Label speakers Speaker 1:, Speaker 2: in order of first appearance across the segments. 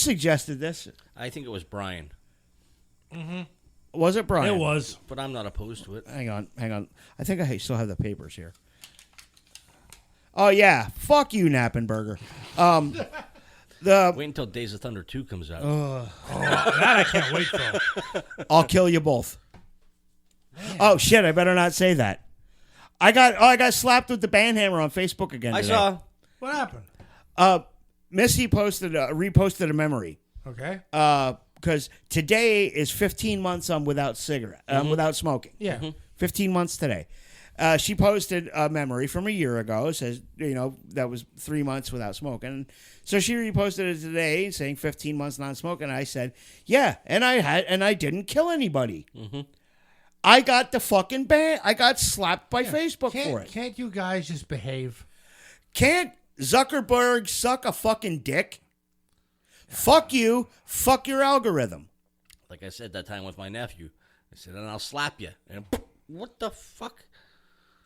Speaker 1: suggested this.
Speaker 2: I think it was Brian.
Speaker 3: Mm-hmm.
Speaker 1: Was it Brian?
Speaker 3: It was.
Speaker 2: But I'm not opposed to it.
Speaker 1: Hang on. I think I still have the papers here. Oh, yeah. Fuck you, Knappenberger.
Speaker 2: Wait until Days of Thunder 2 comes out.
Speaker 3: That I can't wait for.
Speaker 1: I'll kill you both. Man. Oh, shit. I better not say that. I got slapped with the banhammer on Facebook again today.
Speaker 2: I saw.
Speaker 3: What happened?
Speaker 1: Missy reposted a memory.
Speaker 3: Okay.
Speaker 1: Because today is 15 months without without smoking.
Speaker 3: Yeah.
Speaker 1: 15 months today. She posted a memory from a year ago. Says, that was 3 months without smoking. So she reposted it today saying 15 months not smoking. I said, yeah, and I didn't kill anybody. Mm-hmm. I got the fucking ban. I got slapped by Facebook for it.
Speaker 3: Can't you guys just behave?
Speaker 1: Can't Zuckerberg suck a fucking dick? Fuck you. Fuck your algorithm.
Speaker 2: Like I said that time with my nephew. I said, and I'll slap you. And what the fuck?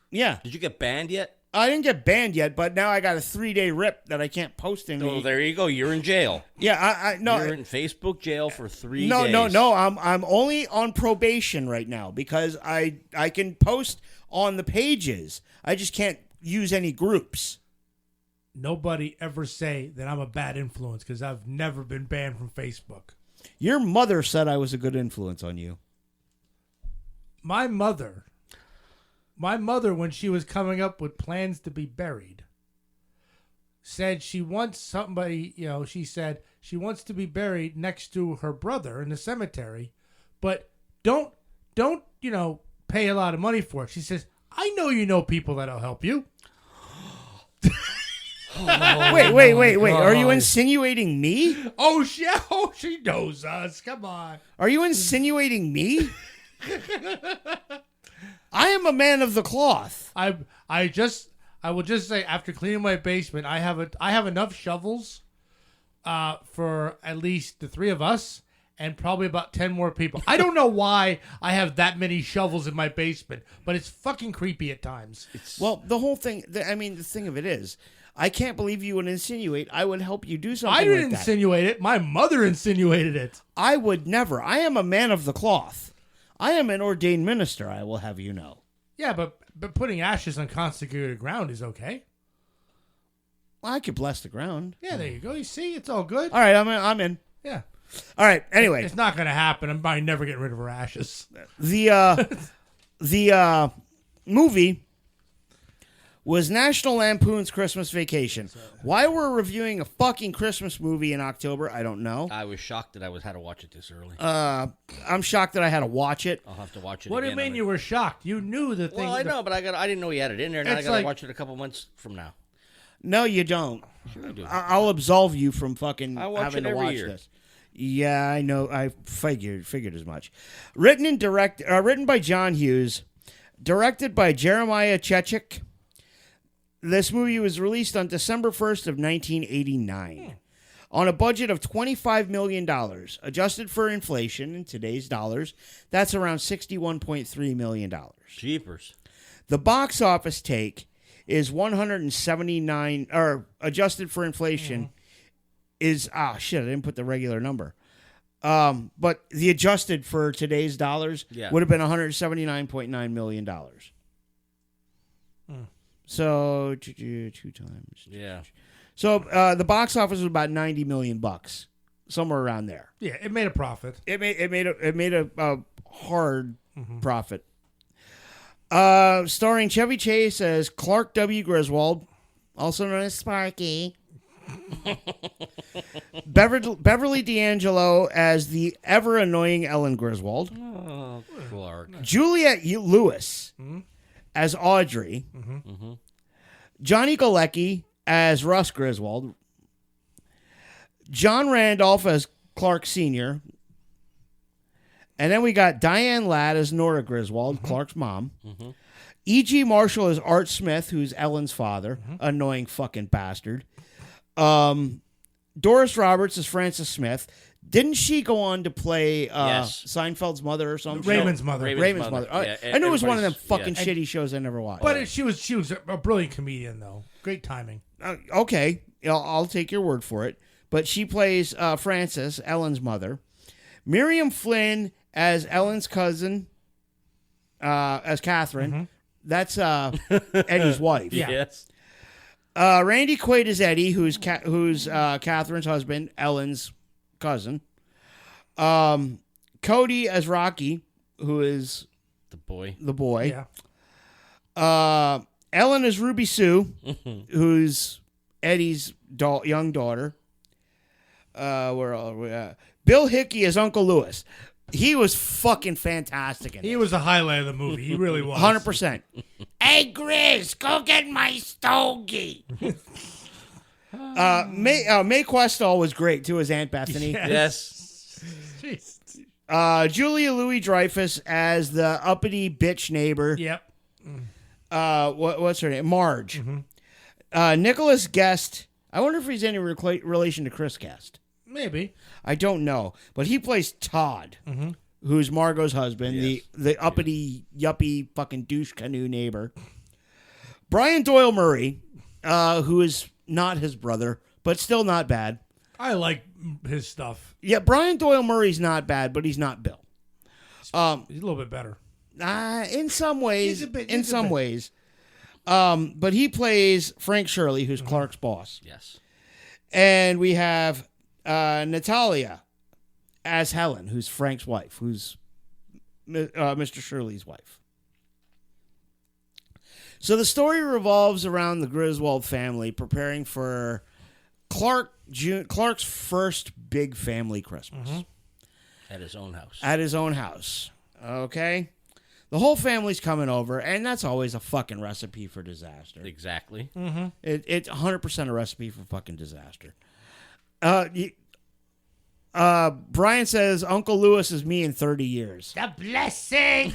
Speaker 1: Yeah.
Speaker 2: Did you get banned yet?
Speaker 1: I didn't get banned yet, but now I got a 3-day rip that I can't post in.
Speaker 2: Oh, there you go. You're in jail.
Speaker 1: Yeah, no.
Speaker 2: You're in Facebook jail for 3 days.
Speaker 1: No. I'm only on probation right now because I can post on the pages. I just can't use any groups.
Speaker 3: Nobody ever say that I'm a bad influence because I've never been banned from Facebook.
Speaker 1: Your mother said I was a good influence on you.
Speaker 3: My mother, when she was coming up with plans to be buried, said she wants somebody, she said she wants to be buried next to her brother in the cemetery, but don't, pay a lot of money for it. She says, I know you know people that'll help you.
Speaker 1: Wait. Are you insinuating me?
Speaker 3: Oh, she knows us. Come on.
Speaker 1: Are you insinuating me? I am a man of the cloth.
Speaker 3: I will just say after cleaning my basement, I have enough shovels for at least the 3 of us and probably about 10 more people. I don't know why I have that many shovels in my basement, but it's fucking creepy at times.
Speaker 1: Well, the whole thing, the thing of it is, I can't believe you would insinuate I would help you do something
Speaker 3: I didn't
Speaker 1: like that.
Speaker 3: insinuate it. My mother insinuated it.
Speaker 1: I would never. I am a man of the cloth. I am an ordained minister, I will have you know.
Speaker 3: Yeah, but putting ashes on consecrated ground is okay.
Speaker 1: Well, I could bless the ground.
Speaker 3: Yeah, there you go. You see, it's all good.
Speaker 1: All right, I'm in.
Speaker 3: Yeah.
Speaker 1: All right, anyway.
Speaker 3: It's not going to happen. I'm probably never getting rid of her ashes.
Speaker 1: The movie was National Lampoon's Christmas Vacation. Why we're reviewing a fucking Christmas movie in October, I don't know.
Speaker 2: I was shocked that I had to watch it this early.
Speaker 1: I'm shocked that I had to watch it.
Speaker 2: I'll have to watch it
Speaker 3: What
Speaker 2: again.
Speaker 3: do you mean you were shocked? You knew the thing.
Speaker 2: Well, I know, but I didn't know he had it in there. Now I got to watch it a couple months from now.
Speaker 1: No, you don't.
Speaker 2: Sure I do.
Speaker 1: I'll absolve you from fucking
Speaker 2: it
Speaker 1: having to
Speaker 2: every
Speaker 1: watch
Speaker 2: year.
Speaker 1: this. Yeah, I know. I figured as much. Written by John Hughes, directed by Jeremiah Chechik. This movie was released on December 1st of 1989 on a budget of $25 million. Adjusted for inflation in today's dollars, that's around $61.3 million.
Speaker 2: Jeepers.
Speaker 1: The box office take is 179, or adjusted for inflation is, shit, I didn't put the regular number. But the adjusted for today's dollars would have been $179.9 million. So 2 times.
Speaker 2: Yeah.
Speaker 1: So the box office was about $90 million, somewhere around there.
Speaker 3: Yeah, it made a profit.
Speaker 1: It made a hard profit. Starring Chevy Chase as Clark W. Griswold, also known as Sparky. Beverly D'Angelo as the ever annoying Ellen Griswold.
Speaker 2: Oh, Clark.
Speaker 1: Juliette Lewis as Audrey. Johnny Galecki as Russ Griswold. John Randolph as Clark Sr. And then we got Diane Ladd as Nora Griswold, Clark's mom. E.G. Marshall as Art Smith, who's Ellen's father. Annoying fucking bastard. Doris Roberts as Frances Smith. Didn't she go on to play Seinfeld's mother or something?
Speaker 3: Raymond's mother.
Speaker 1: Raymond's mother.
Speaker 2: Yeah,
Speaker 1: I knew it was one of them fucking shitty shows I never watched.
Speaker 3: But she was a brilliant comedian, though. Great timing.
Speaker 1: Okay, I'll take your word for it. but she plays Frances, Ellen's mother. Miriam Flynn as Ellen's cousin, as Catherine.
Speaker 3: Mm-hmm.
Speaker 1: That's Eddie's wife.
Speaker 3: Yeah.
Speaker 2: Yes.
Speaker 1: Randy Quaid is Eddie, who's Catherine's husband, Ellen's cousin. Cody as Rocky, who is
Speaker 2: The boy.
Speaker 1: the boy.
Speaker 3: Yeah.
Speaker 1: Ellen is Ruby Sue, who's Eddie's young daughter. Where are we at? Bill Hickey is Uncle Lewis. He was fucking fantastic in
Speaker 3: He
Speaker 1: it.
Speaker 3: was the highlight of the movie. He really was.
Speaker 1: 100%. Hey, Grizz, go get my stogie. May Questel was great, too, as Aunt Bethany.
Speaker 2: Yes.
Speaker 3: Jeez.
Speaker 1: Julia Louis-Dreyfus as the uppity bitch neighbor.
Speaker 3: Yep.
Speaker 1: What's her name? Marge. Nicholas Guest. I wonder if he's any relation to Chris Guest.
Speaker 3: Maybe.
Speaker 1: I don't know, but he plays Todd, who's Margot's husband,
Speaker 2: Yes.
Speaker 1: the uppity, yuppie, fucking douche canoe neighbor. Brian Doyle Murray, who is not his brother, but still not bad.
Speaker 3: I like his stuff.
Speaker 1: Yeah, Brian Doyle Murray's not bad, but he's not Bill.
Speaker 3: He's a little bit better.
Speaker 1: In some ways,
Speaker 3: He's a bit-
Speaker 1: in
Speaker 3: he's a
Speaker 1: some
Speaker 3: bit.
Speaker 1: ways. But he plays Frank Shirley, who's Clark's boss.
Speaker 2: Yes.
Speaker 1: And we have Natalia as Helen, who's Frank's wife, who's Mr. Shirley's wife. So the story revolves around the Griswold family preparing for Clark's first big family Christmas
Speaker 2: At his own house.
Speaker 1: at his own house. Okay? The whole family's coming over, and that's always a fucking recipe for disaster.
Speaker 2: Exactly.
Speaker 1: It's 100% a recipe for fucking disaster. Brian says Uncle Lewis is me in 30 years.
Speaker 3: The blessing.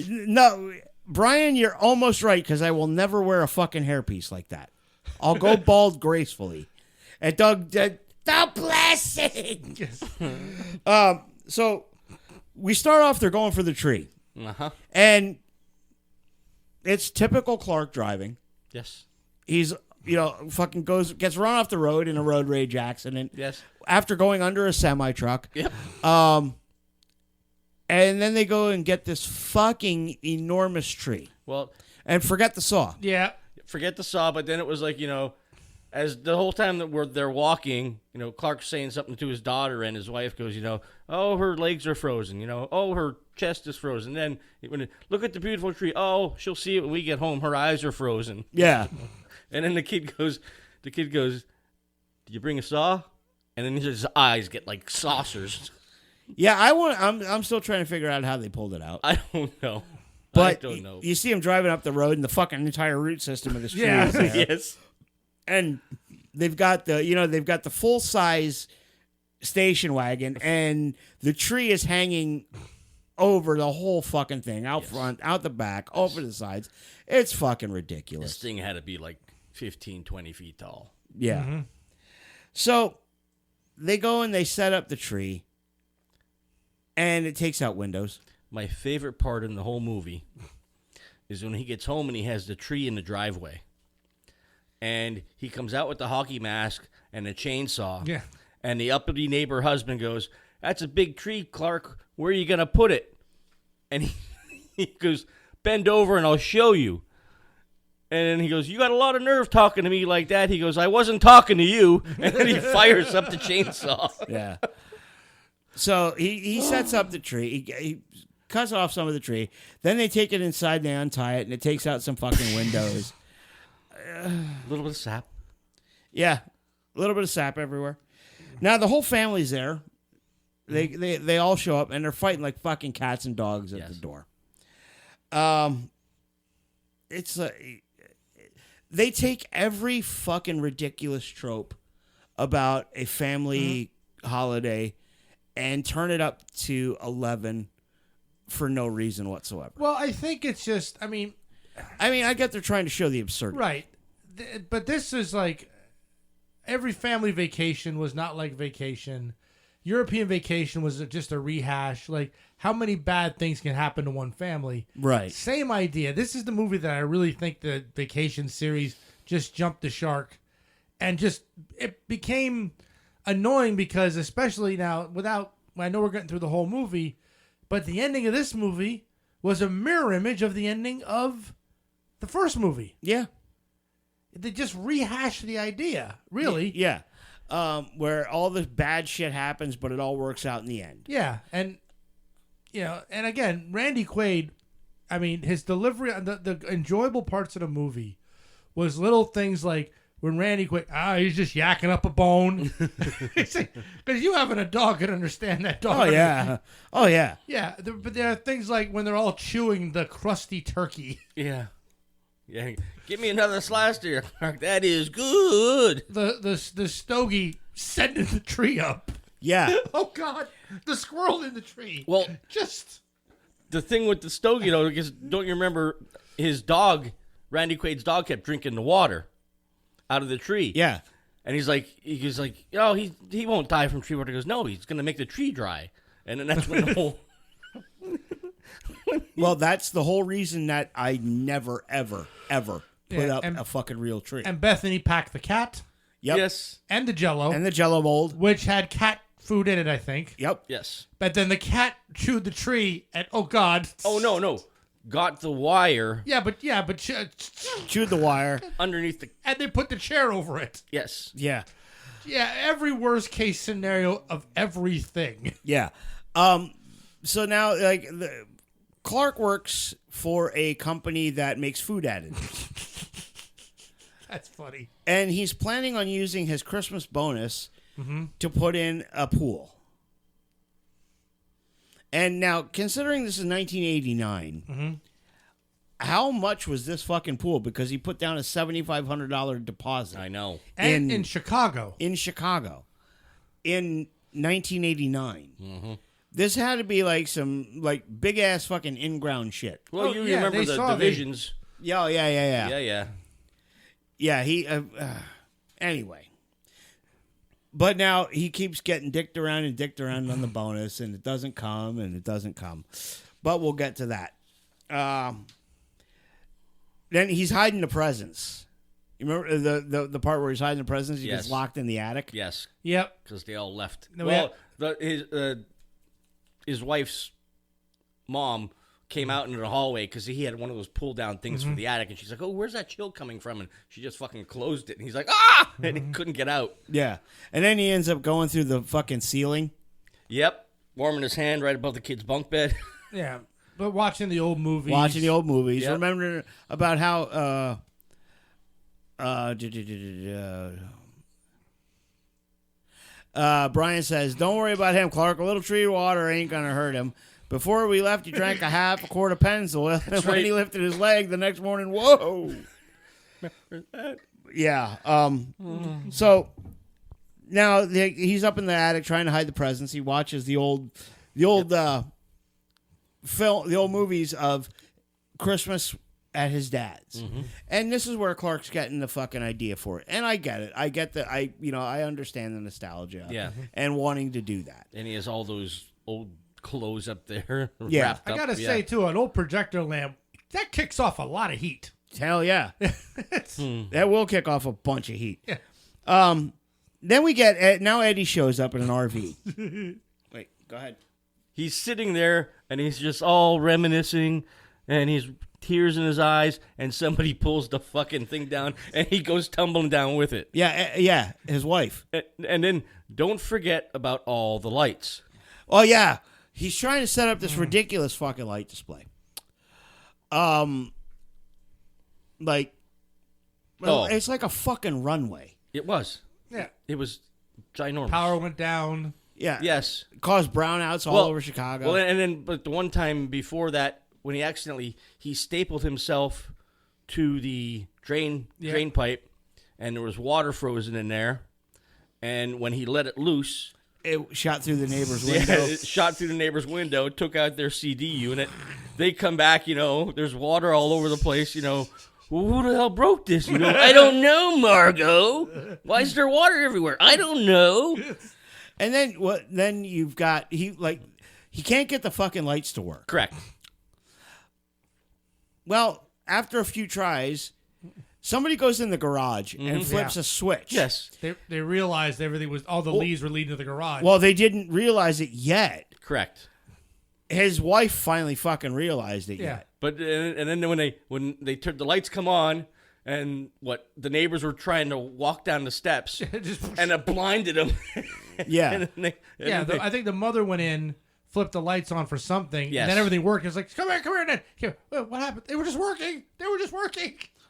Speaker 1: No, Brian, you're almost right, because I will never wear a fucking hairpiece like that. I'll go bald gracefully. And Doug, the blessing. So we start off, they're going for the tree.
Speaker 2: Uh-huh.
Speaker 1: And it's typical Clark driving.
Speaker 2: Yes.
Speaker 1: He's, fucking gets run off the road in a road rage accident.
Speaker 2: Yes.
Speaker 1: After going under a semi-truck.
Speaker 2: Yep.
Speaker 1: And then they go and get this fucking enormous tree.
Speaker 2: Well,
Speaker 1: And forget the saw.
Speaker 3: Yeah.
Speaker 2: forget the saw, but then it was like, as the whole time that they're walking, Clark's saying something to his daughter, and his wife goes, oh, her legs are frozen, oh, her chest is frozen. Then look at the beautiful tree. Oh, she'll see it when we get home. Her eyes are frozen.
Speaker 1: Yeah.
Speaker 2: And then the kid goes, did you bring a saw? And then his eyes get like saucers.
Speaker 1: Yeah, I'm still trying to figure out how they pulled it out.
Speaker 2: I don't know.
Speaker 1: But
Speaker 2: I don't know.
Speaker 1: you see him driving up the road, and the fucking entire root system of this tree
Speaker 3: Yeah.
Speaker 1: is there.
Speaker 2: Yes.
Speaker 1: And they've got the full size station wagon, and the tree is hanging over the whole fucking thing, out front, out the back, over the sides. It's fucking ridiculous.
Speaker 2: This thing had to be like 15, 20 feet tall.
Speaker 1: Yeah.
Speaker 3: Mm-hmm.
Speaker 1: So they go and they set up the tree, and it takes out windows.
Speaker 2: My favorite part in the whole movie is when he gets home and he has the tree in the driveway. And he comes out with the hockey mask and a chainsaw.
Speaker 3: Yeah.
Speaker 2: And the uppity neighbor husband goes, "That's a big tree, Clark. Where are you going to put it?" And he goes, "Bend over and I'll show you." And then he goes, "You got a lot of nerve talking to me like that." He goes, "I wasn't talking to you." And then he fires up the chainsaw.
Speaker 1: Yeah. So he sets up the tree. He cuts off some of the tree. Then they take it inside and they untie it, and it takes out some fucking windows.
Speaker 2: A little bit of sap.
Speaker 1: Yeah, a little bit of sap everywhere. Now the whole family's there. They all show up, and they're fighting like fucking cats and dogs at the door. It's they take every fucking ridiculous trope about a family holiday and turn it up to 11 for no reason whatsoever.
Speaker 3: Well, I think it's just,
Speaker 1: I get they're trying to show the absurdity.
Speaker 3: right. But this is like, every family vacation was not like vacation. European vacation was just a rehash. Like, how many bad things can happen to one family?
Speaker 1: Right.
Speaker 3: Same idea. This is the movie that I really think the vacation series just jumped the shark. and just it became annoying because especially now I know we're getting through the whole movie, but the ending of this movie was a mirror image of the ending of the first movie.
Speaker 1: Yeah.
Speaker 3: They just rehashed the idea, really.
Speaker 1: Yeah. Where all the bad shit happens, but it all works out in the end.
Speaker 3: Yeah, and and again, Randy Quaid, I mean, his delivery, the enjoyable parts of the movie was little things like when Randy Quaid, he's just yakking up a bone. Because you having a dog can understand that dog.
Speaker 1: Oh, yeah. Oh, yeah.
Speaker 3: Yeah, but there are things like when they're all chewing the crusty turkey.
Speaker 2: Yeah. Yeah. Give me another slice there, Clark. That is good.
Speaker 3: The stogie sending the tree up.
Speaker 1: Yeah.
Speaker 3: Oh, God. The squirrel in the tree.
Speaker 2: Well,
Speaker 3: just...
Speaker 2: The thing with the stogie, though, because don't you remember his dog, Randy Quaid's dog, kept drinking the water out of the tree.
Speaker 1: Yeah.
Speaker 2: And he's like, oh, he won't die from tree water. He goes, no, he's going to make the tree dry. And then that's when the whole...
Speaker 1: Well, that's the whole reason that I never, ever, ever put up a fucking real tree.
Speaker 3: And Bethany packed the cat.
Speaker 1: Yep.
Speaker 2: Yes.
Speaker 3: And the Jell-O.
Speaker 1: And the Jell-O mold.
Speaker 3: Which had cat food in it, I think.
Speaker 1: Yep.
Speaker 2: Yes.
Speaker 3: But then the cat chewed the tree, and oh, God.
Speaker 2: Oh, no. Got the wire.
Speaker 3: Yeah, but
Speaker 1: Chewed the wire.
Speaker 2: Underneath the...
Speaker 3: And they put the chair over it.
Speaker 2: Yes.
Speaker 1: Yeah.
Speaker 3: Yeah, every worst case scenario of everything.
Speaker 1: Yeah. So now, like, Clark works for a company that makes food additives.
Speaker 3: That's funny.
Speaker 1: And he's planning on using his Christmas bonus to put in a pool. And now, considering this is 1989, how much was this fucking pool? Because he put down a $7,500 deposit.
Speaker 2: I know.
Speaker 3: And in Chicago.
Speaker 1: In Chicago. In 1989. This had to be like some big ass fucking in-ground shit.
Speaker 2: Well, you remember the divisions.
Speaker 1: Yeah.
Speaker 2: Yeah.
Speaker 1: Yeah, he... anyway. But now he keeps getting dicked around on the bonus, and it doesn't come. But we'll get to that. Then he's hiding the presents. You remember the part where he's hiding the presents? He gets locked in the attic?
Speaker 2: Yes.
Speaker 3: Yep.
Speaker 2: Because they all left.
Speaker 3: No,
Speaker 2: his wife's mom came out into the hallway because he had one of those pull-down things for the attic, and she's like, oh, where's that chill coming from? And she just fucking closed it, and he's like, ah! And he couldn't get out.
Speaker 1: Yeah. And then he ends up going through the fucking ceiling.
Speaker 2: Yep. Warming his hand right above the kid's bunk bed.
Speaker 3: Yeah. But watching the old movies.
Speaker 1: Yep. Remembering about how... Brian says, don't worry about him, Clark. A little tree of water ain't going to hurt him. Before we left, he drank a quart of Pennzoil. And when he lifted his leg the next morning, whoa. Yeah. So now he's up in the attic trying to hide the presents. He watches the old movies of Christmas at his dad's. And this is where Clark's getting the fucking idea for it. And I get it. I understand the nostalgia.
Speaker 2: Yeah.
Speaker 1: And wanting to do that.
Speaker 2: And he has all those old clothes up there.
Speaker 1: Yeah.
Speaker 2: Wrapped up.
Speaker 3: I gotta say, too, an old projector lamp, that kicks off a lot of heat.
Speaker 1: Hell yeah. That will kick off a bunch of heat.
Speaker 3: Yeah.
Speaker 1: Then we get, now Eddie shows up in an RV. Wait, go ahead.
Speaker 2: He's sitting there, and he's just all reminiscing, and he's tears in his eyes, and somebody pulls the fucking thing down, and he goes tumbling down with it.
Speaker 1: Yeah, his wife.
Speaker 2: And then don't forget about all the lights.
Speaker 1: Oh, yeah. He's trying to set up this ridiculous fucking light display. It's like a fucking runway.
Speaker 2: It was.
Speaker 3: Yeah.
Speaker 2: It was ginormous.
Speaker 3: Power went down.
Speaker 1: Yeah.
Speaker 2: Yes.
Speaker 1: Caused brownouts all over Chicago.
Speaker 2: Well, but the one time before that, when he stapled himself to the drain pipe, and there was water frozen in there, and when he let it loose,
Speaker 1: it shot through the neighbor's window.
Speaker 2: Yeah, it shot through the neighbor's window, took out their CD unit. They come back, there's water all over the place, well, who the hell broke this? I don't know, Margot. Why is there water everywhere? I don't know.
Speaker 1: And then you've got he can't get the fucking lights to work.
Speaker 2: Correct.
Speaker 1: Well, after a few tries, Somebody goes in the garage and flips a switch.
Speaker 2: Yes.
Speaker 3: They realized everything was all the leads were leading to the garage.
Speaker 1: Well, they didn't realize it yet.
Speaker 2: Correct.
Speaker 1: His wife finally fucking realized it yet.
Speaker 2: But and then when they turned the lights come on and the neighbors were trying to walk down the steps and it blinded them.
Speaker 1: Yeah.
Speaker 3: I think the mother went in, flipped the lights on for something,
Speaker 2: Yes.
Speaker 3: and then everything worked. It's like, come here, Ned. What happened? They were just working.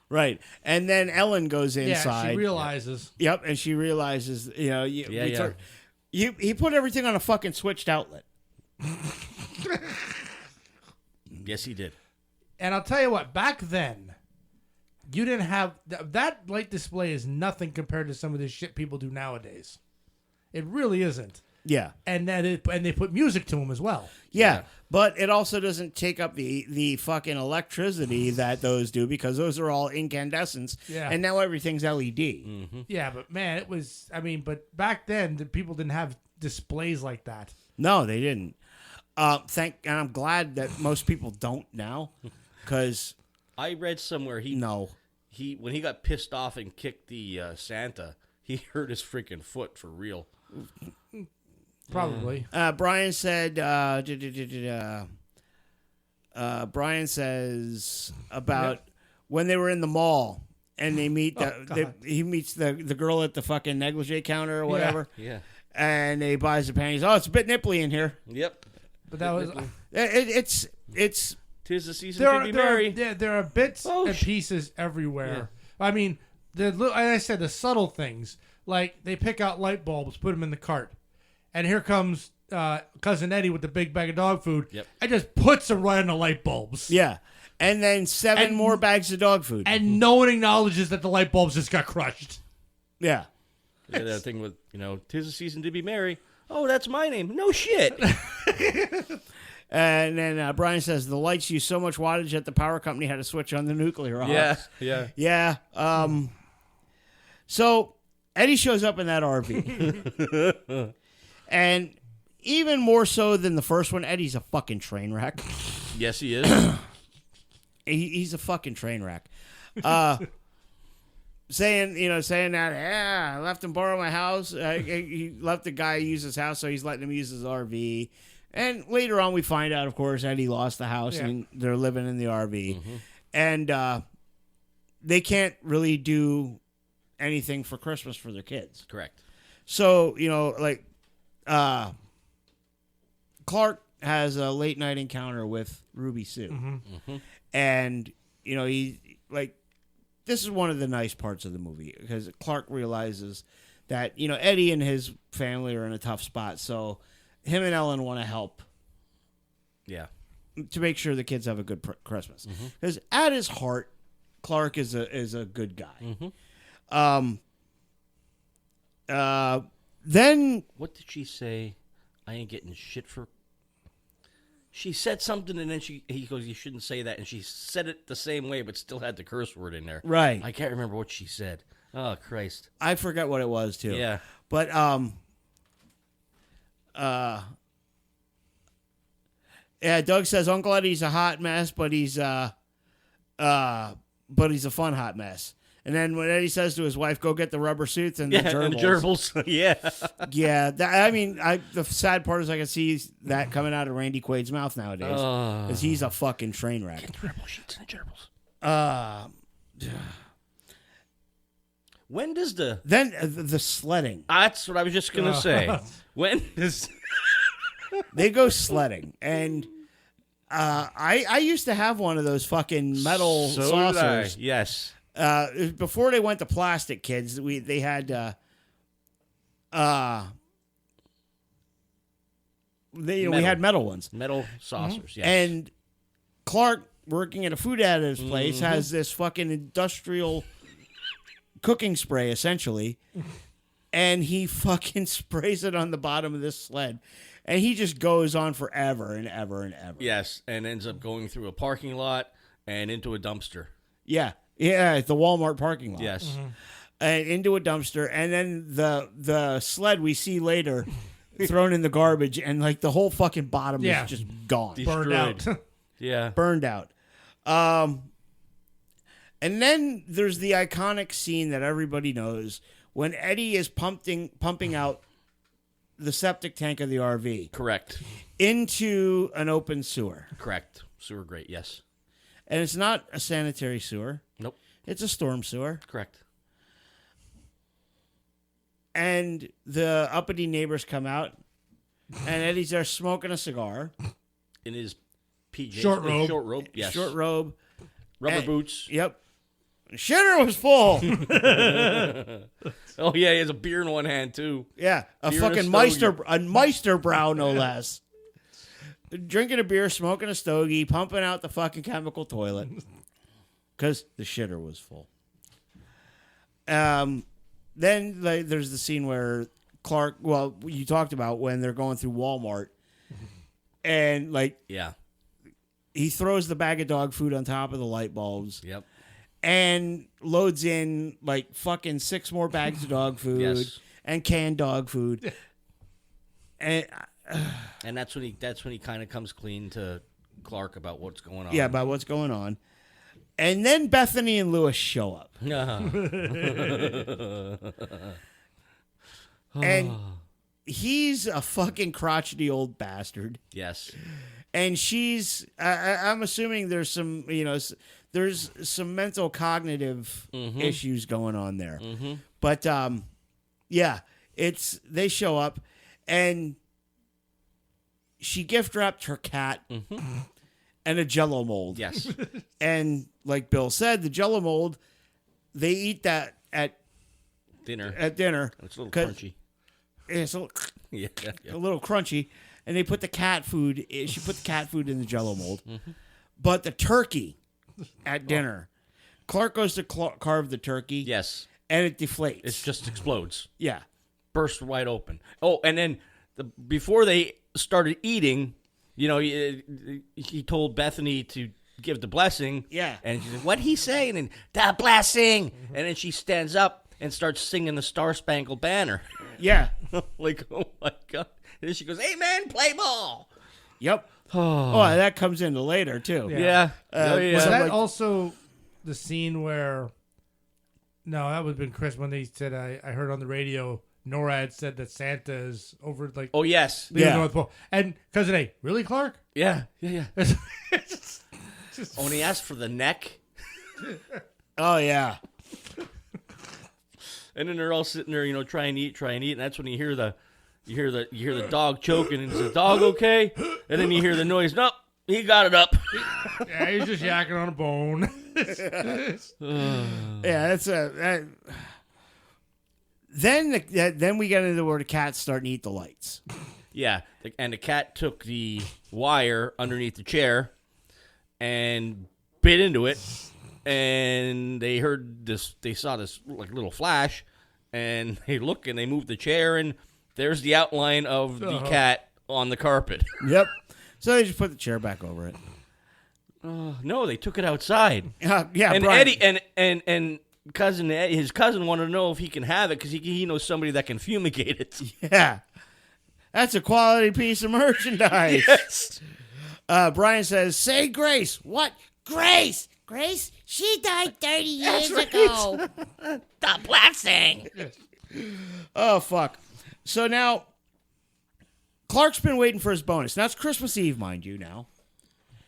Speaker 1: Right. And then Ellen goes inside.
Speaker 3: Yeah, she realizes.
Speaker 1: Yep, and she realizes, he put everything on a fucking switched outlet.
Speaker 2: Yes, he did.
Speaker 3: And I'll tell you what, back then, you didn't have that light display is nothing compared to some of the shit people do nowadays. It really isn't.
Speaker 1: Yeah.
Speaker 3: And they put music to them as well.
Speaker 1: Yeah, but it also doesn't take up the fucking electricity that those do because those are all incandescents.
Speaker 3: Yeah.
Speaker 1: And now everything's LED.
Speaker 2: Mm-hmm.
Speaker 3: Yeah, but man, it was. I mean, but back then, the people didn't have displays like that.
Speaker 1: No, they didn't. And I'm glad that most people don't now, because
Speaker 2: I read somewhere when he got pissed off and kicked the Santa, he hurt his freaking foot for real.
Speaker 3: Probably.
Speaker 1: Brian said. Brian says about when they were in the mall and they meet he meets the girl at the fucking negligee counter or whatever.
Speaker 2: Yeah.
Speaker 1: And he buys the panties. Oh, it's a bit nipply in here.
Speaker 2: Yep.
Speaker 3: But that was.
Speaker 1: It's.
Speaker 2: 'Tis the season to be merry.
Speaker 3: There are bits and pieces everywhere. Yeah. I mean, like I said, the subtle things. Like, they pick out light bulbs, put them in the cart. And here comes Cousin Eddie with the big bag of dog food.
Speaker 2: Yep.
Speaker 3: And just puts them right on the light bulbs.
Speaker 1: Yeah. And then seven more bags of dog food.
Speaker 3: And no one acknowledges that the light bulbs just got crushed.
Speaker 1: Yeah.
Speaker 2: That thing with, 'tis the season to be merry. Oh, that's my name. No shit.
Speaker 1: And then Brian says the lights use so much wattage that the power company had to switch on the nuclear off. Yeah. So Eddie shows up in that RV. And even more so than the first one, Eddie's a fucking train wreck.
Speaker 2: Yes, he is.
Speaker 1: He's a fucking train wreck. Saying that, I left him borrow my house. He let the guy use his house, so he's letting him use his RV. And later on, we find out, of course, Eddie lost the house and they're living in the RV. Mm-hmm. And they can't really do anything for Christmas for their kids.
Speaker 2: Correct.
Speaker 1: So, Clark has a late night encounter with Ruby Sue. Mm-hmm. Mm-hmm. And, this is one of the nice parts of the movie because Clark realizes that, Eddie and his family are in a tough spot. So him and Ellen want to help.
Speaker 2: Yeah.
Speaker 1: To make sure the kids have a good Christmas. Because at his heart, Clark is a good guy. Mm-hmm. Then
Speaker 2: what did she say? I ain't getting shit for. She said something, and then he goes, "You shouldn't say that." And she said it the same way, but still had the curse word in there.
Speaker 1: Right.
Speaker 2: I can't remember what she said. Oh Christ!
Speaker 1: I forgot what it was too.
Speaker 2: Yeah.
Speaker 1: But Doug says Uncle Eddie's a hot mess, but he's a fun hot mess. And then when Eddie says to his wife, "Go get the rubber suits and the gerbils."
Speaker 2: And the gerbils. Yeah.
Speaker 1: Yeah. The sad part is I can see that coming out of Randy Quaid's mouth nowadays because he's a fucking train wreck.
Speaker 2: Get the rubber sheets and the gerbils. When does
Speaker 1: the sledding?
Speaker 2: That's what I was just gonna say. When does
Speaker 1: they go sledding? And I used to have one of those fucking metal saucers.
Speaker 2: Yes.
Speaker 1: Before they went to plastic, kids, they had we had metal ones,
Speaker 2: metal saucers. Yes.
Speaker 1: And Clark, working at a food additives place, has this fucking industrial cooking spray, essentially, and he fucking sprays it on the bottom of this sled, and he just goes on forever and ever and ever.
Speaker 2: Yes, and ends up going through a parking lot and into a dumpster.
Speaker 1: Yeah, the Walmart parking lot.
Speaker 2: Yes,
Speaker 1: and into a dumpster, and then the sled we see later thrown in the garbage, and the whole fucking bottom is just gone,
Speaker 3: burned out.
Speaker 2: Yeah,
Speaker 1: burned out. And then there's the iconic scene that everybody knows when Eddie is pumping out the septic tank of the RV
Speaker 2: Correct.
Speaker 1: into an open sewer.
Speaker 2: Correct. Sewer grate, yes.
Speaker 1: And it's not a sanitary sewer.
Speaker 2: Nope.
Speaker 1: It's a storm sewer.
Speaker 2: Correct.
Speaker 1: And the uppity neighbors come out, and Eddie's there smoking a cigar.
Speaker 2: In his PJs.
Speaker 3: Short robe.
Speaker 2: Short robe, yes.
Speaker 1: Short robe.
Speaker 2: Rubber boots.
Speaker 1: Yep. Shitter was full.
Speaker 2: Oh, yeah, he has a beer in one hand, too.
Speaker 1: Yeah. A
Speaker 2: Beer and a
Speaker 1: fucking
Speaker 2: stogie.
Speaker 1: Meister brow, no less. Drinking a beer, smoking a stogie, pumping out the fucking chemical toilet. Because the shitter was full. Then there's the scene where Clark, well, you talked about when they're going through Walmart. And,
Speaker 2: Yeah.
Speaker 1: he throws the bag of dog food on top of the light bulbs.
Speaker 2: Yep.
Speaker 1: And loads in, fucking 6 more bags of dog food.
Speaker 2: Yes.
Speaker 1: And canned dog food. And
Speaker 2: that's when he kind of comes clean to Clark about what's going on.
Speaker 1: yeah, about what's going on. And then Bethany and Lewis show up. And he's a fucking crotchety old bastard.
Speaker 2: Yes.
Speaker 1: And she's, I'm assuming there's some, there's some mental cognitive issues going on there.
Speaker 2: Mm-hmm.
Speaker 1: But, yeah, they show up and she gift wrapped her cat and a Jell-O mold.
Speaker 2: Yes.
Speaker 1: And like Bill said, the Jell-O mold, they eat that at
Speaker 2: Dinner. It's a little
Speaker 1: 'cause
Speaker 2: crunchy.
Speaker 1: It's a
Speaker 2: Yeah.
Speaker 1: little crunchy. And they put the cat food, she put the cat food in the Jell-O mold. But the turkey at dinner, Clark goes to carve the turkey.
Speaker 2: Yes.
Speaker 1: And it deflates.
Speaker 2: It just explodes.
Speaker 1: Yeah.
Speaker 2: Bursts wide open. Oh, and then before they started eating, he told Bethany to give the blessing.
Speaker 1: Yeah.
Speaker 2: And she said, what'd he say? And then, the blessing. And then she stands up and starts singing the Star Spangled Banner.
Speaker 1: Yeah.
Speaker 2: Like, oh my God. And then she goes, amen, play ball.
Speaker 1: Yep. Oh, that comes into later, too.
Speaker 2: Yeah.
Speaker 3: Was that
Speaker 1: like-
Speaker 3: also the scene where? No, that would have been Chris when they said I heard on the radio NORAD said that Santa is over
Speaker 2: Oh, yes.
Speaker 3: leaving
Speaker 1: Yeah.
Speaker 3: the North Pole. And cousin A, really, Clark?
Speaker 2: Yeah. Yeah.
Speaker 3: Just-
Speaker 2: Oh, and he asked for the neck.
Speaker 1: Oh, yeah.
Speaker 2: And then they're all sitting there, trying to eat, and that's when you hear the dog choking, and is the dog okay? And then you hear the noise. Nope, he got it up.
Speaker 3: yeah, he's just yakking on a bone.
Speaker 1: Yeah, that's a. Then we get into where the cats start to eat the lights.
Speaker 2: Yeah, and the cat took the wire underneath the chair and bit into it, and they heard this. They saw this little flash, and they look and they move the chair, and there's the outline of the cat on the carpet.
Speaker 1: Yep. So they just put the chair back over it.
Speaker 2: No, they took it outside.
Speaker 1: Yeah,
Speaker 2: And
Speaker 1: Brian.
Speaker 2: Eddie and his cousin wanted to know if he can have it because he knows somebody that can fumigate it.
Speaker 1: Yeah. That's a quality piece of merchandise.
Speaker 2: Yes.
Speaker 1: Brian says, say Grace. What? Grace?
Speaker 4: Grace, she died 30 years ago.
Speaker 2: The blessing.
Speaker 1: Oh, fuck. So now, Clark's been waiting for his bonus. Now, it's Christmas Eve, mind you, now.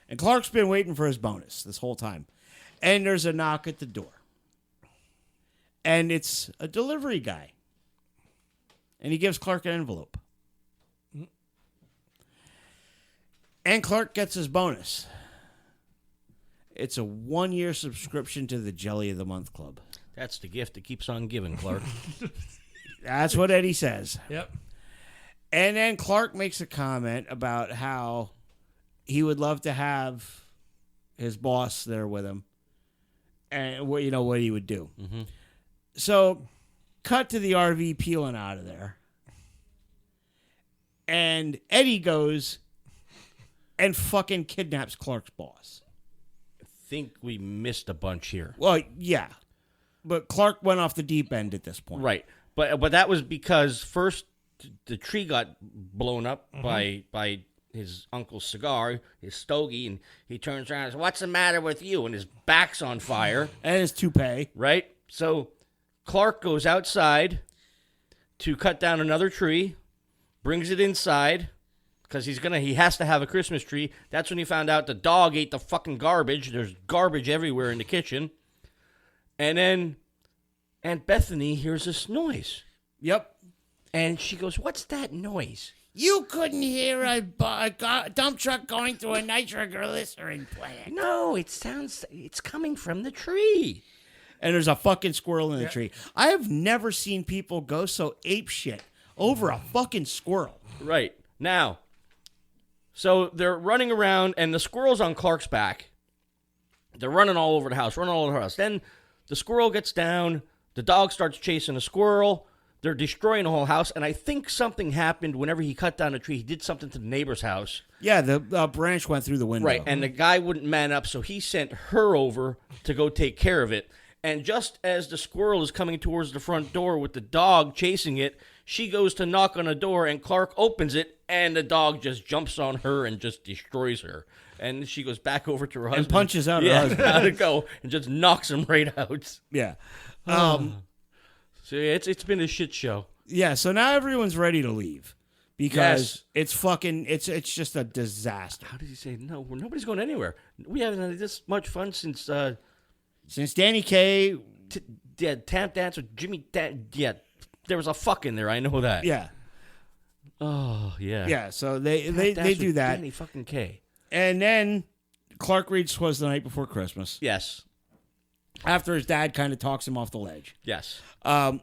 Speaker 1: And Clark's been waiting for his bonus this whole time. And there's a knock at the door. And it's a delivery guy. And he gives Clark an envelope. And Clark gets his bonus. It's a 1-year subscription to the Jelly of the Month Club.
Speaker 2: That's the gift that keeps on giving, Clark.
Speaker 1: That's what Eddie says.
Speaker 3: Yep.
Speaker 1: And then Clark makes a comment about how he would love to have his boss there with him and what he would do.
Speaker 2: Mm-hmm.
Speaker 1: So, cut to the RV peeling out of there. And Eddie goes and fucking kidnaps Clark's boss.
Speaker 2: I think we missed a bunch here.
Speaker 1: Well, yeah. But Clark went off the deep end at this point.
Speaker 2: Right. But that was because first the tree got blown up by his uncle's cigar, his stogie, and he turns around and says, "What's the matter with you?" And his back's on fire.
Speaker 1: And his toupee.
Speaker 2: Right? So Clark goes outside to cut down another tree, brings it inside, because he has to have a Christmas tree. That's when he found out the dog ate the fucking garbage. There's garbage everywhere in the kitchen. And then Aunt Bethany hears this noise.
Speaker 1: Yep.
Speaker 2: And she goes, "What's that noise?"
Speaker 4: You couldn't hear a dump truck going through a nitroglycerin plant.
Speaker 2: No, it's coming from the tree.
Speaker 1: And there's a fucking squirrel in the tree. I have never seen people go so apeshit over a fucking squirrel.
Speaker 2: Right. Now, so they're running around, and the squirrel's on Clark's back. They're running all over the house, Then the squirrel gets down. The dog starts chasing the squirrel. They're destroying the whole house, and I think something happened whenever he cut down a tree. He did something to the neighbor's house.
Speaker 1: Yeah, the branch went through the window.
Speaker 2: Right, and the guy wouldn't man up, so he sent her over to go take care of it. And just as the squirrel is coming towards the front door with the dog chasing it, she goes to knock on the door, and Clark opens it, and the dog just jumps on her and just destroys her. And she goes back over to her husband.
Speaker 1: And punches out her husband.
Speaker 2: How to go, and just knocks him right out.
Speaker 1: Yeah.
Speaker 2: So yeah, it's been a shit show.
Speaker 1: Yeah, so now everyone's ready to leave because
Speaker 2: Yes.
Speaker 1: it's just a disaster.
Speaker 2: How did he say, no, nobody's going anywhere? We haven't had this much fun since
Speaker 1: Since Danny Kaye,
Speaker 2: tap dance with Jimmy. Yeah, there was a fuck in there. I know that.
Speaker 1: yeah.
Speaker 2: Oh, yeah.
Speaker 1: Yeah, so they
Speaker 2: Tap
Speaker 1: do
Speaker 2: with
Speaker 1: that.
Speaker 2: Danny fucking K.
Speaker 1: And then Clark reads "'Twas the Night Before Christmas"
Speaker 2: Yes.
Speaker 1: after his dad kind of talks him off the ledge.
Speaker 2: Yes.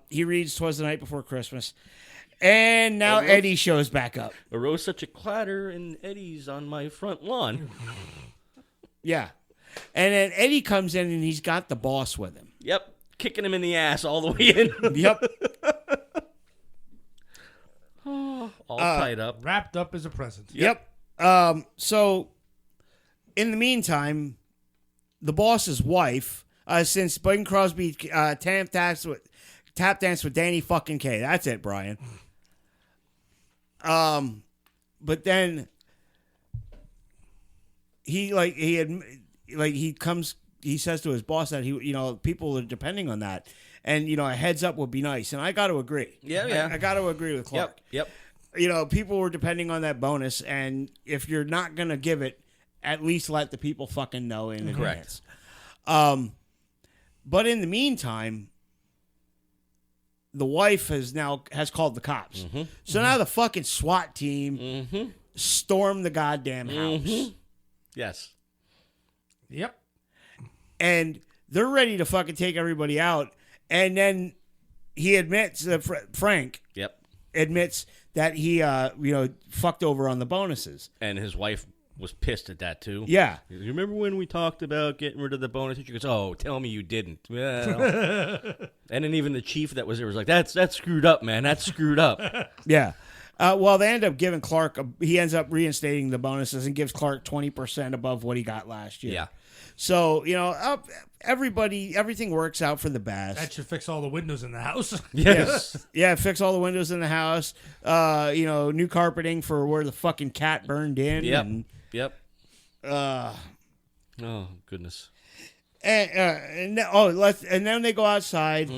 Speaker 1: He reads "'Twas the Night Before Christmas," and now Eddie shows back up.
Speaker 2: Arose such a clatter and Eddie's on my front lawn.
Speaker 1: Yeah. And then Eddie comes in and he's got the boss with him.
Speaker 2: Yep. Kicking him in the ass all the way in.
Speaker 1: Yep.
Speaker 2: All tied up.
Speaker 3: Wrapped up as a present.
Speaker 1: Yep. So, in the meantime, the boss's wife, since Bing Crosby tap danced with Danny fucking Kaye. That's it, Brian. But then he says to his boss that people are depending on that, and a heads up would be nice, and I got to agree.
Speaker 2: Yeah.
Speaker 1: I got to agree with Clark.
Speaker 2: Yep.
Speaker 1: People were depending on that bonus, and if you're not going to give it, at least let the people fucking know in advance. But in the meantime, the wife has called the cops.
Speaker 2: Mm-hmm.
Speaker 1: So now the fucking SWAT team stormed the goddamn house.
Speaker 2: Yes.
Speaker 3: Yep.
Speaker 1: And they're ready to fucking take everybody out. And then he admits, Frank
Speaker 2: Yep.
Speaker 1: admits that he, fucked over on the bonuses.
Speaker 2: And his wife was pissed at that too.
Speaker 1: Yeah.
Speaker 2: You remember when we talked about getting rid of the bonus? She goes, "Oh, tell me you didn't." Well. And then even the chief that was there was like, "That's screwed up, man. That's screwed up."
Speaker 1: Yeah. Well, they end up giving Clark, he ends up reinstating the bonuses and gives Clark 20% above what he got last year.
Speaker 2: Yeah.
Speaker 1: So, everything works out for the best.
Speaker 3: That should fix all the windows in the house.
Speaker 2: Yes.
Speaker 1: Yeah, fix all the windows in the house. New carpeting for where the fucking cat burned in.
Speaker 2: Yep.
Speaker 1: And,
Speaker 2: Yep. Oh goodness.
Speaker 1: and then they go outside,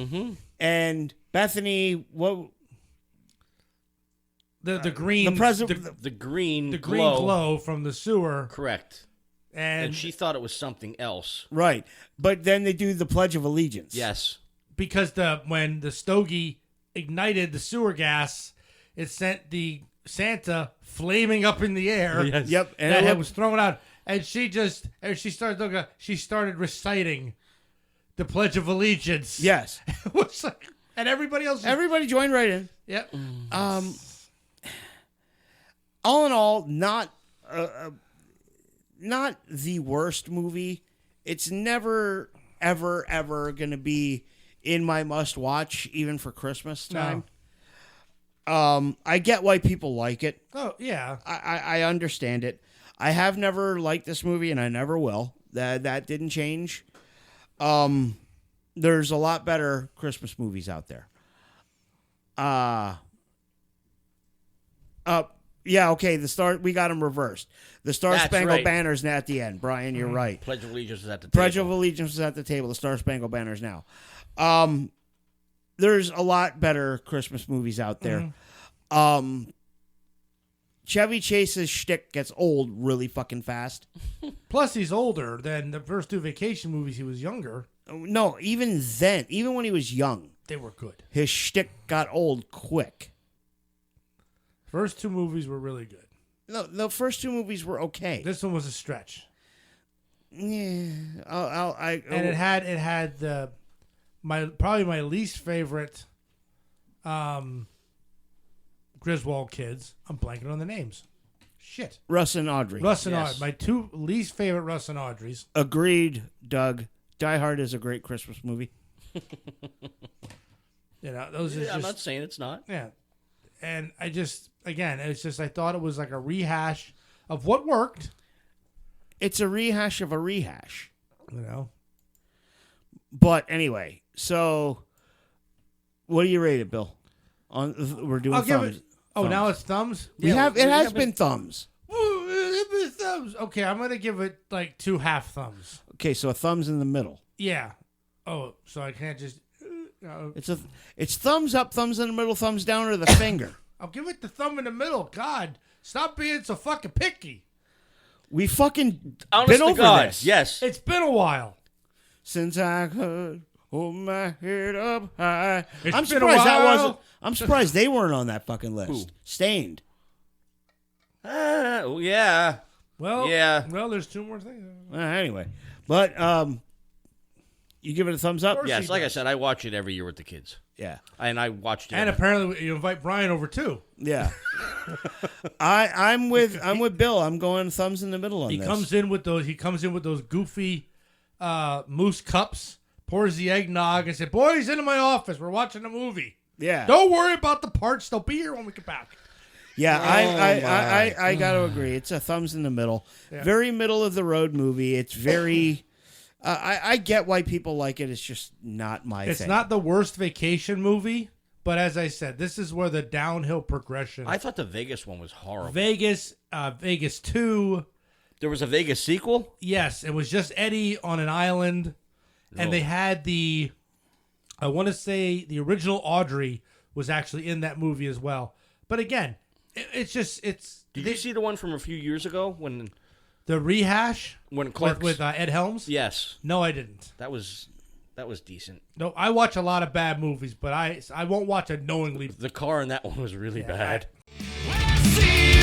Speaker 1: and Bethany,
Speaker 3: The green
Speaker 2: The green
Speaker 3: the green glow from the sewer,
Speaker 2: Correct.
Speaker 3: and
Speaker 2: And she thought it was something else.
Speaker 1: right? But then they do the Pledge of Allegiance.
Speaker 2: Yes.
Speaker 3: because when the stogie ignited the sewer gas, it sent the Santa flaming up in the air.
Speaker 2: Yes.
Speaker 1: Yep. And
Speaker 3: That
Speaker 1: it
Speaker 3: head was thrown out, and she started reciting the Pledge of Allegiance.
Speaker 1: yes.
Speaker 3: It was like, and everybody else.
Speaker 1: Everybody joined right in.
Speaker 3: Yep.
Speaker 1: All in all, not the worst movie. It's never, ever, ever going to be in my must-watch, even for Christmas time. I get why people like it.
Speaker 3: Oh yeah.
Speaker 1: I understand it. I have never liked this movie, and I never will. That didn't change. There's a lot better Christmas movies out there. Yeah, okay. We got them reversed. The Star
Speaker 2: That's
Speaker 1: Spangled
Speaker 2: right.
Speaker 1: Banner's at the end. Brian, you're right.
Speaker 2: Pledge of Allegiance is at the
Speaker 1: Pledge
Speaker 2: table.
Speaker 1: of Allegiance is at the table. The Star Spangled Banner's now. There's a lot better Christmas movies out there. Chevy Chase's shtick gets old really fucking fast.
Speaker 3: Plus, he's older than the first two vacation movies. He was younger.
Speaker 1: No, even then, even when he was young,
Speaker 3: They were good.
Speaker 1: his shtick got old quick.
Speaker 3: First two movies were really good.
Speaker 1: No, the first two movies were okay.
Speaker 3: This one was a stretch,
Speaker 1: Yeah,
Speaker 3: and it had probably my least favorite Griswold kids. I'm blanking on the names. Shit.
Speaker 1: Russ and Audrey.
Speaker 3: Russ and
Speaker 2: Yes.
Speaker 3: Audrey. My two least favorite Russ and Audreys.
Speaker 1: Agreed, Doug. Die Hard is a great Christmas movie.
Speaker 3: Those are
Speaker 2: Yeah, I'm
Speaker 3: just
Speaker 2: not saying it's not.
Speaker 3: yeah. And I just I thought it was like a rehash of what worked.
Speaker 1: It's a rehash of a rehash.
Speaker 3: You know.
Speaker 1: But anyway, so what do you rate it, Bill? We're doing
Speaker 3: I'll give
Speaker 1: thumbs.
Speaker 3: it. Oh, now it's thumbs.
Speaker 1: It has been thumbs.
Speaker 3: Woo, thumbs. Okay, I'm gonna give it like 2 half thumbs.
Speaker 1: Okay, so a thumbs in the middle.
Speaker 3: Yeah. Oh, so I can't just.
Speaker 1: It's thumbs up, thumbs in the middle, thumbs down, or the finger.
Speaker 3: I'll give it the thumb in the middle. God, stop being so fucking picky.
Speaker 1: We fucking
Speaker 2: Honest
Speaker 1: been
Speaker 2: to
Speaker 1: over
Speaker 2: God,
Speaker 1: this.
Speaker 2: yes.
Speaker 3: It's been a while.
Speaker 1: Since I could hold my head up high.
Speaker 3: It's
Speaker 1: I'm
Speaker 3: been a
Speaker 1: surprised that
Speaker 3: while.
Speaker 1: wasn't. I'm surprised they weren't on that fucking list.
Speaker 2: Who?
Speaker 1: Stained.
Speaker 2: Yeah.
Speaker 3: Well,
Speaker 2: Yeah.
Speaker 3: Well, there's 2 more things.
Speaker 1: Anyway, but you give it a thumbs up.
Speaker 3: course.
Speaker 2: Yes,
Speaker 3: he
Speaker 2: like I
Speaker 3: does.
Speaker 2: said, I watch it every year with the kids.
Speaker 1: Yeah.
Speaker 2: And I watched it.
Speaker 3: And apparently, you invite Brian over too.
Speaker 1: Yeah. I'm with Bill. I'm going thumbs in the middle on
Speaker 3: He
Speaker 1: this.
Speaker 3: comes in with those goofy moose cups, pours the eggnog, and said, "Boys, into my office. We're watching a movie.
Speaker 1: Yeah.
Speaker 3: Don't worry about the parts. They'll be here when we get back."
Speaker 1: Yeah,
Speaker 2: my.
Speaker 1: I got to agree. It's a thumbs in the middle.
Speaker 3: Yeah.
Speaker 1: Very middle of the road movie. It's very. I get why people like it. It's just not my
Speaker 3: It's
Speaker 1: thing.
Speaker 3: not the worst vacation movie, but as I said, this is where the downhill progression.
Speaker 2: I thought the Vegas one was horrible.
Speaker 3: Vegas 2.
Speaker 2: There was a Vegas sequel?
Speaker 3: Yes, it was just Eddie on an island, and they had I want to say the original Audrey was actually in that movie as well. But again, it's
Speaker 2: Did you see the one from a few years ago when
Speaker 3: the rehash
Speaker 2: Clark's...
Speaker 3: with Ed Helms?
Speaker 2: Yes.
Speaker 3: No, I didn't.
Speaker 2: That was decent.
Speaker 3: No, I watch a lot of bad movies, but I won't watch it knowingly.
Speaker 2: The car in that one was really bad.
Speaker 5: When I see